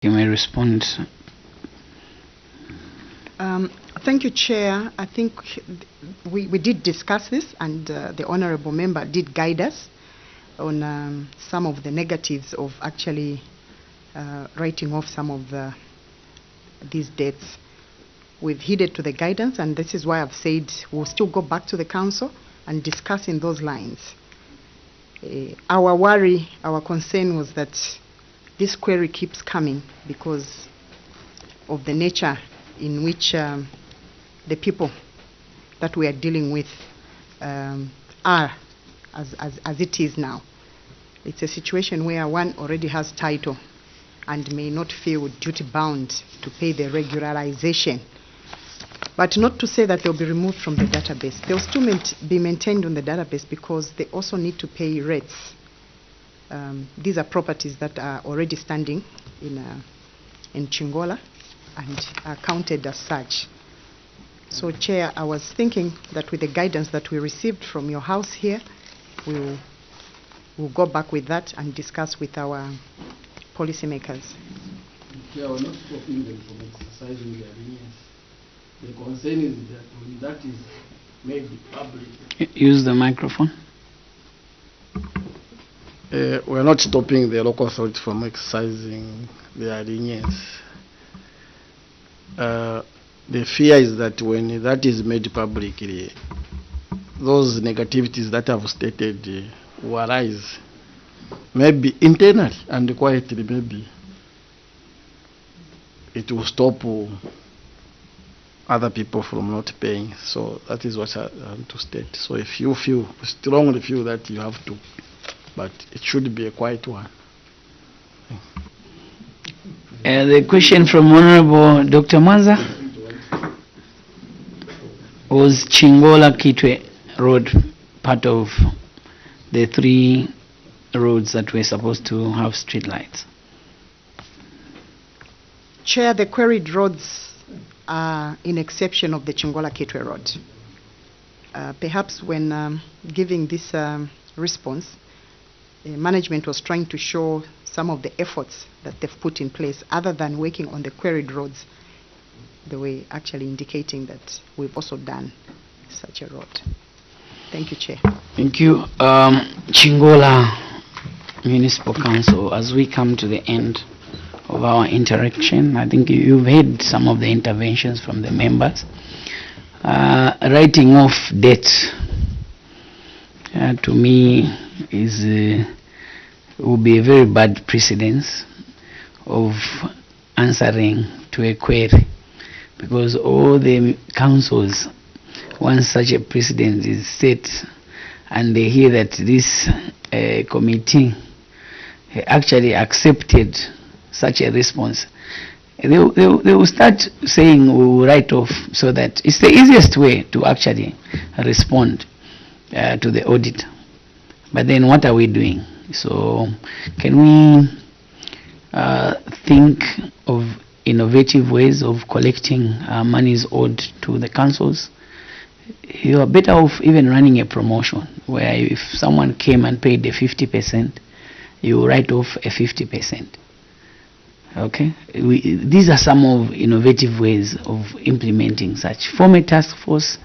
You may respond. Thank you, Chair. I think we did discuss this, and the Honourable Member did guide us on some of the negatives of actually writing off some of these debts. We've heeded to the guidance, and this is why I've said we'll still go back to the Council and discuss in those lines. Our worry, our concern was that this query keeps coming because of the nature in which the people that we are dealing with are as it is now. It's a situation where one already has title and may not feel duty bound to pay the regularization. But not to say that they'll be removed from the database. They'll still be maintained on the database because they also need to pay rates. These are properties that are already standing in Chingola and are counted as such. So, Chair, I was thinking that with the guidance that we received from your house here, we'll go back with that and discuss with our policymakers. Chair, we're not stopping them from exercising their lenience. The concern is that when that is made public. Use the microphone. We're not stopping the local authority from exercising their lenience. The fear is that when that is made publicly, those negativities that I've stated will arise, maybe internally and quietly. Maybe it will stop other people from not paying. So that is what I want to state. So if you strongly feel that you have to, but it should be a quiet one. The question from Honorable Dr. Mwanza. Was Chingola Kitwe Road part of the 3 roads that were supposed to have street lights? Chair, the queried roads are in exception of the Chingola Kitwe Road. Perhaps when giving this response, management was trying to show some of the efforts that they've put in place other than working on the queried roads. They were actually indicating that we've also done such a road. Thank you, Chair. Thank you. Chingola Municipal Council, as we come to the end of our interaction, I think you've heard some of the interventions from the members. Writing off debt, to me, will be a very bad precedence of answering to a query. Because all the councils, once such a precedent is set and they hear that this committee actually accepted such a response, they will start saying we will write off, so that it's the easiest way to actually respond to the audit. But then what are we doing? So can we think of innovative ways of collecting monies owed to the councils? You are better off even running a promotion where if someone came and paid the 50%, you write off a 50%. Okay? These are some of innovative ways of implementing such. Form a task force,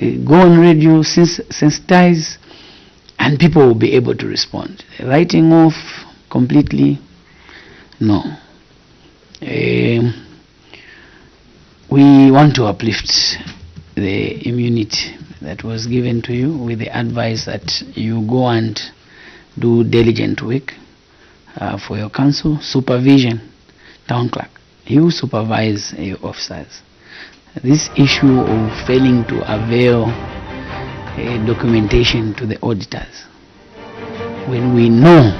go on radio, sensitize, and people will be able to respond. Writing off completely, no. We want to uplift the immunity that was given to you with the advice that you go and do diligent work for your council. Supervision, town clerk, you supervise your officers. This issue of failing to avail documentation to the auditors, when we know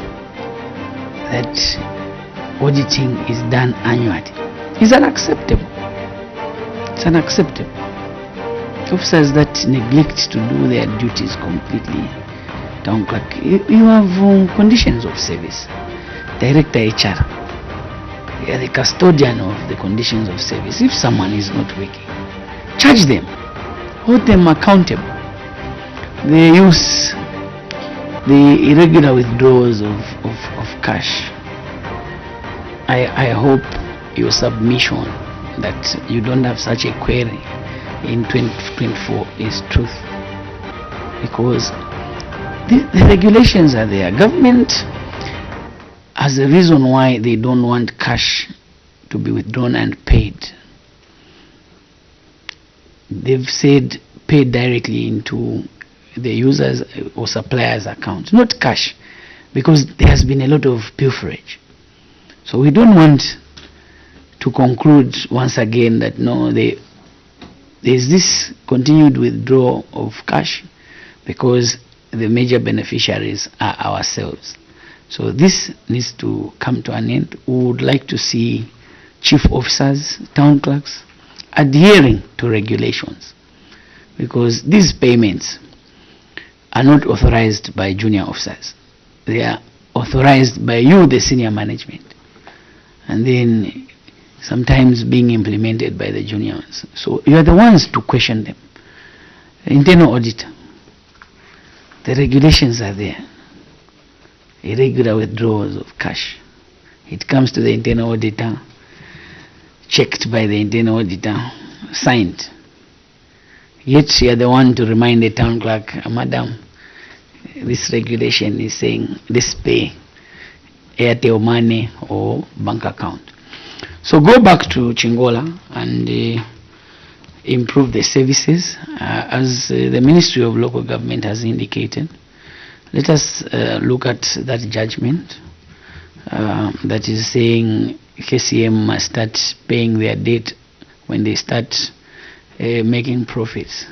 that auditing is done annually, is unacceptable. It's unacceptable. Officers that neglect to do their duties completely, town clerk, you have conditions of service. Director HR, you are the custodian of the conditions of service. If someone is not working, charge them, hold them accountable. The irregular withdrawals of cash, I hope your submission that you don't have such a query in 2024 is truth, because the regulations are there. Government has a reason why they don't want cash to be withdrawn and paid. They've said paid directly into the users or suppliers' accounts, not cash, because there has been a lot of pilferage. So we don't want to conclude once again that no, there's this continued withdrawal of cash because the major beneficiaries are ourselves. So this needs to come to an end. We would like to see chief officers, town clerks adhering to regulations, because these payments are not authorized by junior officers. They are authorized by you, the senior management, and then sometimes being implemented by the juniors. So you are the ones to question them. Internal auditor, the regulations are there. Irregular withdrawals of cash. It comes to the internal auditor, checked by the internal auditor, signed. Yet you are the one to remind the town clerk, Madam, this regulation is saying this pay Airtel money or bank account. So go back to Chingola and improve the services. As the Ministry of Local Government has indicated, let us look at that judgment that is saying KCM must start paying their debt when they start making profits.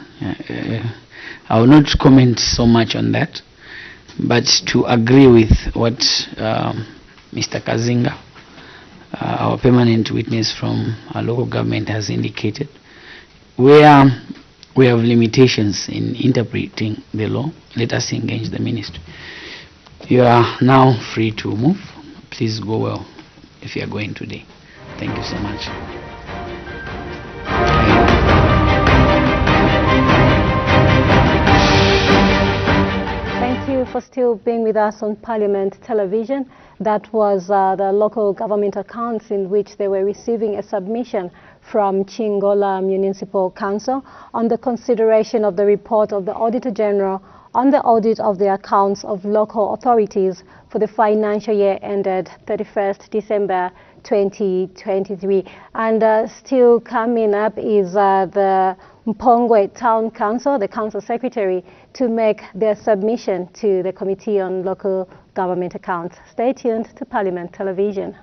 I will not comment so much on that, but to agree with what Mr. Kazinga, our permanent witness from our local government, has indicated, where we have limitations in interpreting the law, let us engage the ministry. You are now free to move. Please go well if you are going today. Thank you so much. Thank you for still being with us on Parliament Television. That was the local government accounts in which they were receiving a submission from Chingola Municipal Council on the consideration of the report of the Auditor General on the audit of the accounts of local authorities for the financial year ended 31st December 2023. And still coming up is the Mpongwe Town Council, the Council Secretary, to make their submission to the Committee on Local Government Accounts. Stay tuned to Parliament Television.